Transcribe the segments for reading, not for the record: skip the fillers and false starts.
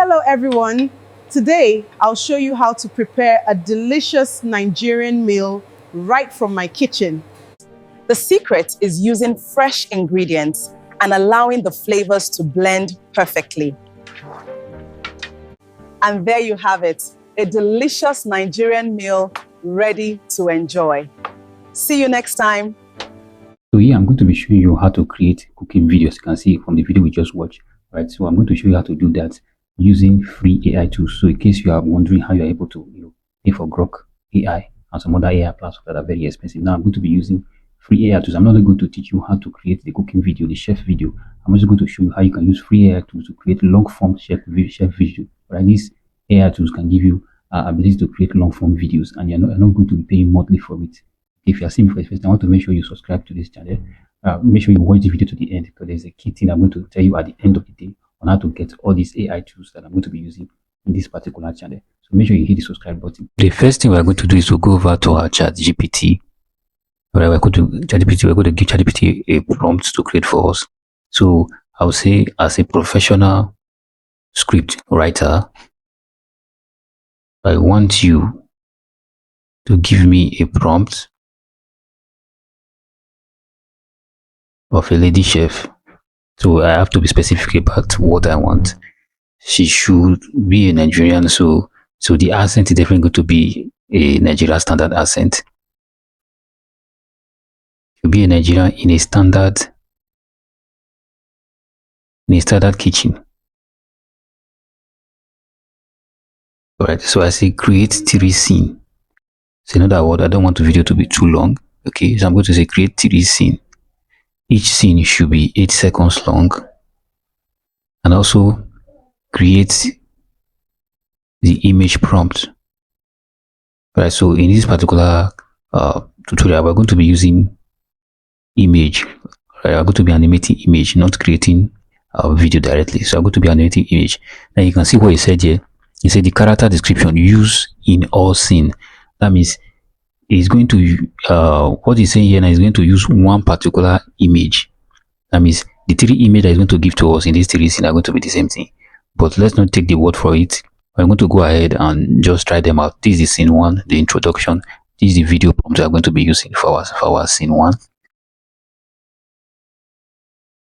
Hello everyone. Today I'll show you how to prepare a delicious Nigerian meal right from my kitchen. The secret is using fresh ingredients and allowing the flavors to blend perfectly. And there you have it, a delicious Nigerian meal ready to enjoy. See you next time. So here I'm going to be showing you how to create cooking videos. You can see from the video we just watched, right? So I'm going to show you how to do that using free AI tools. So in case you are wondering how you're able to pay for Grok AI and some other AI platforms that are very expensive, now I'm going to be using free AI tools. I'm not only going to teach you how to create the cooking video, the chef video. I'm also going to show you how you can use free AI tools to create long form chef video. Right? These AI tools can give you ability to create long form videos, and you're not going to be paying monthly for it. If you are seeing me for the first time, I want to make sure you subscribe to this channel. Make sure you watch the video to the end, because there's a key thing I'm going to tell you at the end of the day on how to get all these AI tools that I'm going to be using in this particular channel. So make sure you hit the subscribe button. The first thing we're going to do is to go over to our ChatGPT. Right, we're going to give ChatGPT a prompt to create for us. So I'll say, as a professional script writer, I want you to give me a prompt of a lady chef. So I have to be specific about what I want. She should be a Nigerian, so the accent is definitely going to be a Nigerian standard accent. She'll be a Nigerian in a standard kitchen. Alright, so I say create 3 scene. So in other words, I don't want the video to be too long. Okay, so I'm going to say create 3 scene. Each scene should be 8 seconds long, and also create the image prompt. Right, so in this particular tutorial, we're going to be using image. Right, I'm going to be animating image, not creating a video directly. So I'm going to be animating image. Now you can see what he said here. He said the character description use in all scene. That means he's going to what he's saying here now is going to use one particular image. That means the 3 images that he's going to give to us in these 3 scenes are going to be the same thing. But let's not take the word for it. I'm going to go ahead and just try them out. This is scene 1, the introduction. This is the video prompt we are going to be using for our scene 1.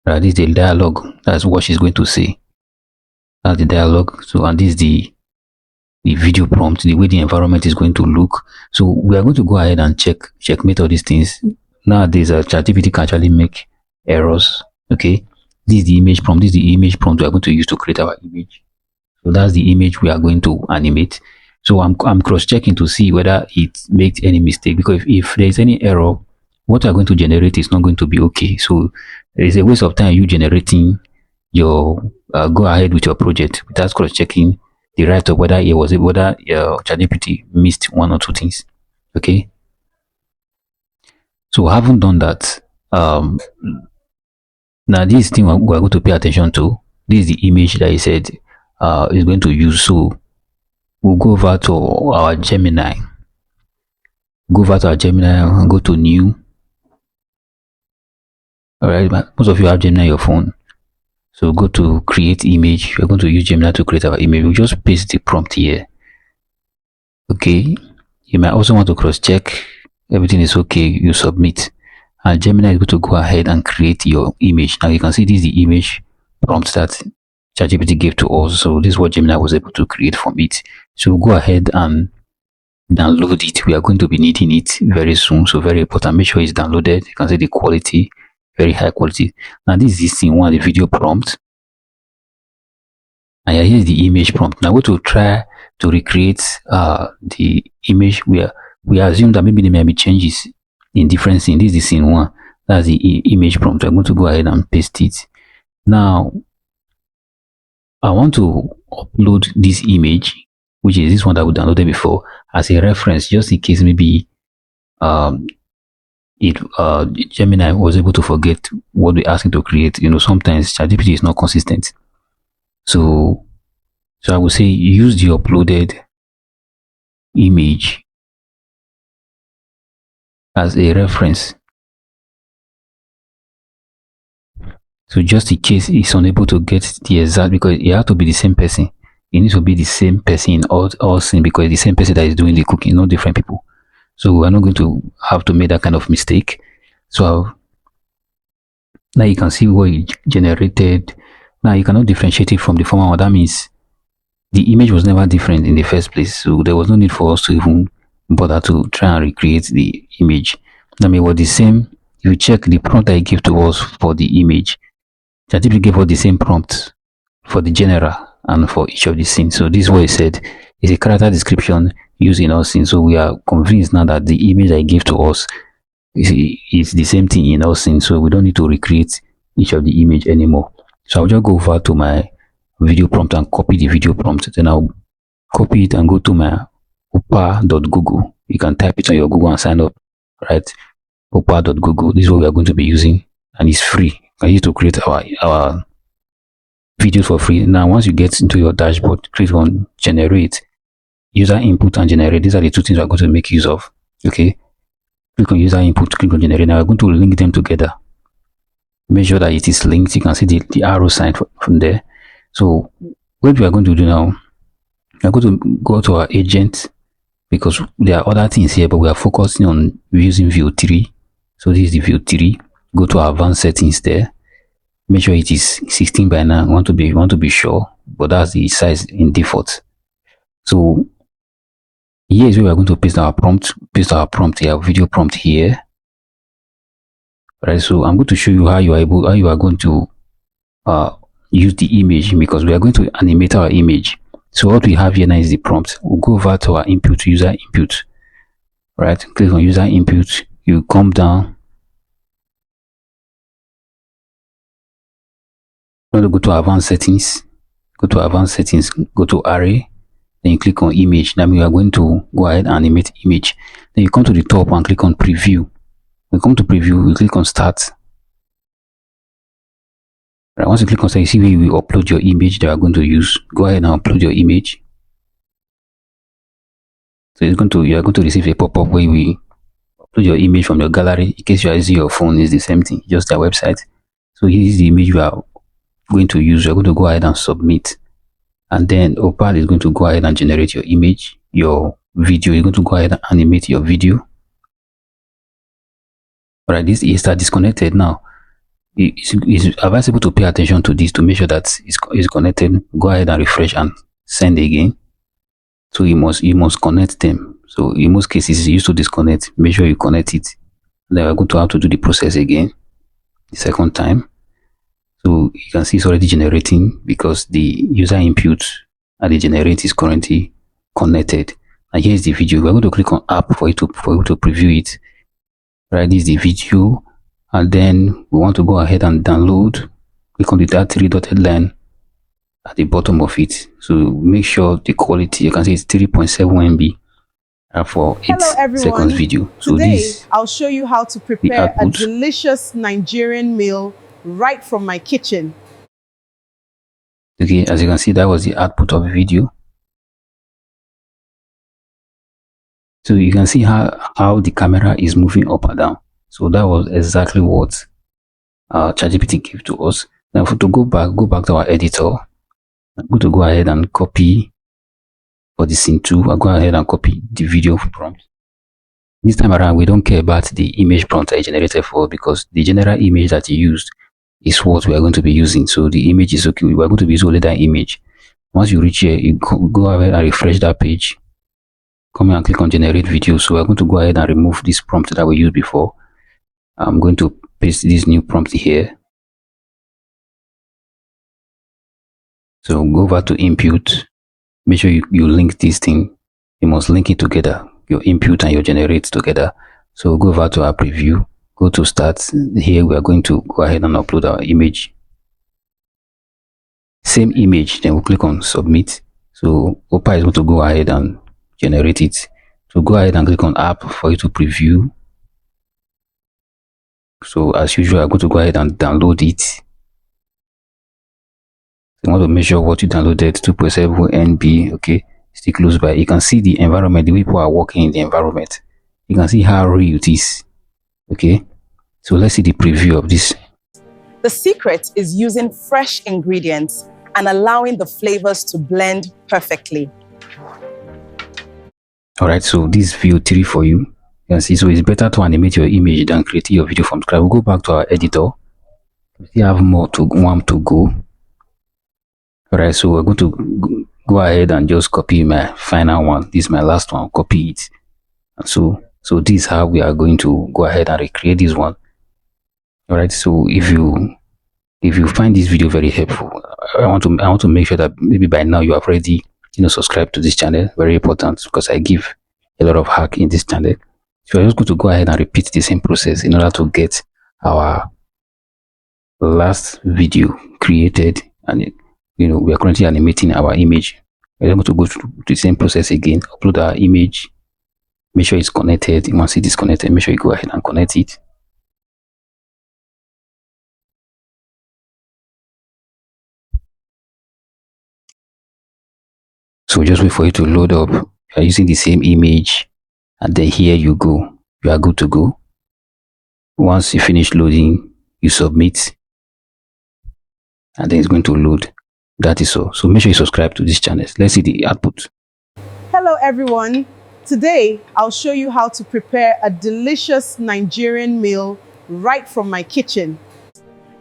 Right, this is the dialogue. That's what she's going to say. That's the dialogue. So, and this is the video prompt, the way the environment is going to look. So we are going to go ahead and checkmate all these things. Nowadays, ChatGPT can actually make errors. Okay, this is the image prompt. This is the image prompt we are going to use to create our image. So that's the image we are going to animate. So I'm cross-checking to see whether it makes any mistake, because if there is any error, what we are going to generate is not going to be okay. So it's a waste of time you generating your go ahead with your project without cross-checking the right of whether ChatGPT missed 1 or 2 things. Okay, so having done that, now this thing we're going to pay attention to. This is the image that he said is going to use. So we'll go over to our Gemini. And go to new. All right, most of you have Gemini on your phone. So go to create image. We're going to use Gemini to create our image. We'll just paste the prompt here. Okay, you might also want to cross check everything is okay. You submit, and Gemini is going to go ahead and create your image. Now you can see this is the image prompt that ChatGPT gave to us. So this is what Gemini was able to create from it. So we'll go ahead and download it. We are going to be needing it very soon, so very important. Make sure it's downloaded. You can see the quality, very high quality. Now this is the scene 1, the video prompt, and here's the image prompt. Now we're going to try to recreate the image. We assume that maybe there may be changes in different scenes. This is the scene 1. That's the image prompt. I'm going to go ahead and paste it. Now I want to upload this image, which is this one that we downloaded before, as a reference, just in case maybe Gemini was able to forget what we asked it to create. You know, sometimes ChatGPT is not consistent. So I would say use the uploaded image as a reference. So just in case it's unable to get the exact, because it has to be the same person. it needs to be the same person in all scenes, because it's the same person that is doing the cooking, no different people. So we're not going to have to make that kind of mistake. So now you can see what it generated. Now you cannot differentiate it from the former one. That means the image was never different in the first place. So there was no need for us to even bother to try and recreate the image. I mean, it was the same. If you check the prompt that it gave to us for the image, ChatGPT gave us the same prompt for the general and for each of the scenes. So this is what it said. It's a character description used in all scenes. So we are convinced now that the image that it gave to us is the same thing in all scenes. So we don't need to recreate each of the image anymore. So I'll just go over to my video prompt and copy the video prompt. Then I'll copy it and go to my opa.google. You can type it on your Google and sign up, right? opa.google. This is what we are going to be using, and it's free. You can use to create our videos for free. Now, once you get into your dashboard, click on generate, user input and generate. These are the two things we're going to make use of. Okay. Click on user input, click on generate. Now we're going to link them together. Make sure that it is linked. You can see the arrow sign from there. So what we are going to do now, we are going to go to our agent, because there are other things here, but we are focusing on using view 3. So this is the view 3. Go to our advanced settings there. Make sure it is 16 by 9. Want to be sure, but that's the size in default. So here is where we are going to paste our prompt. Paste our prompt here, video prompt here. Right. So I'm going to show you how you are going to use the image, because we are going to animate our image. So what we have here now is the prompt. We'll go over to our input, user input. Right. Click on user input. You come down. Go to advanced settings. Go to advanced settings. Go to array. Then you click on image. Now we are going to go ahead and animate image. Then you come to the top and click on preview. When you come to preview, you click on start. Right, once you click on start, you see where you will upload your image that you are going to use. Go ahead and upload your image. So you are going to receive a pop-up where you will upload your image from your gallery. In case you are using your phone, it's the same thing, just their website. So here is the image you are going to use. You're going to go ahead and submit. And then Opal is going to go ahead and generate your image, your video. You're going to go ahead and animate your video. All right, this is disconnected now. It's advisable to pay attention to this to make sure that it's connected. Go ahead and refresh and send again. So you must connect them. So in most cases, it's used to disconnect. Make sure you connect it. Then we're going to have to do the process again the second time. So you can see it's already generating, because the user input and the generate is currently connected. And here's the video. We're going to click on app for you to preview it. Right, this is the video. And then we want to go ahead and download. Click on that 3-dotted line at the bottom of it. So make sure the quality, you can see it's 3.7 MB for 8 seconds video. So Today, I'll show you how to prepare a delicious Nigerian meal right from my kitchen. Okay, as you can see, that was the output of the video. So you can see how the camera is moving up and down. So that was exactly what ChatGPT gave to us. Now, to go back to our editor. I'm going to go ahead and copy for the scene 2. I'll go ahead and copy the video prompt. This time around, we don't care about the image prompt I generated for, because the general image that you used is what we are going to be using. So the image is okay. We are going to be using only that image. Once you reach here, you go ahead and refresh that page. Come here and click on generate video. So we're going to go ahead and remove this prompt that we used before. I'm going to paste this new prompt here. So go over to input. Make sure you link this thing. You must link it together, your input and your generate together. So go over to our preview. Go to start. Here we are going to go ahead and upload our image. Same image. Then we'll click on submit. So Opa is going to go ahead and generate it. So go ahead and click on app for you to preview. So as usual, I'm going to go ahead and download it. You want to measure what you downloaded, 2.7 MB. Okay, stay close by. You can see the environment, the way people are working in the environment. You can see how real it is. Okay, so let's see the preview of this. The secret is using fresh ingredients and allowing the flavors to blend perfectly. All right, so this view 3 for you. You can see, so it's better to animate your image than creating your video from scratch. We'll go back to our editor. We still have more to go. All right, so we're going to go ahead and just copy my final one. This is my last one. Copy it. And so this is how we are going to go ahead and recreate this one. All right, so if you find this video very helpful, I want to make sure that maybe by now you have already subscribed to this channel. Very important, because I give a lot of hack in this channel. So I'm just going to go ahead and repeat the same process in order to get our last video created, and we are currently animating our image. We're going to go through the same process again. Upload our image, make sure it's connected. Once it is connected, make sure you go ahead and connect it. So just wait for it to load up. You are using the same image, and then here you go. You are good to go. Once you finish loading, you submit, and then it's going to load. That is all. So make sure you subscribe to this channel. Let's see the output. Hello everyone. Today I'll show you how to prepare a delicious Nigerian meal right from my kitchen.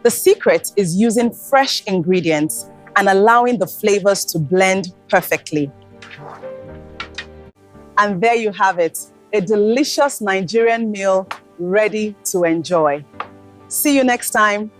The secret is using fresh ingredients and allowing the flavors to blend perfectly. And there you have it, a delicious Nigerian meal ready to enjoy. See you next time.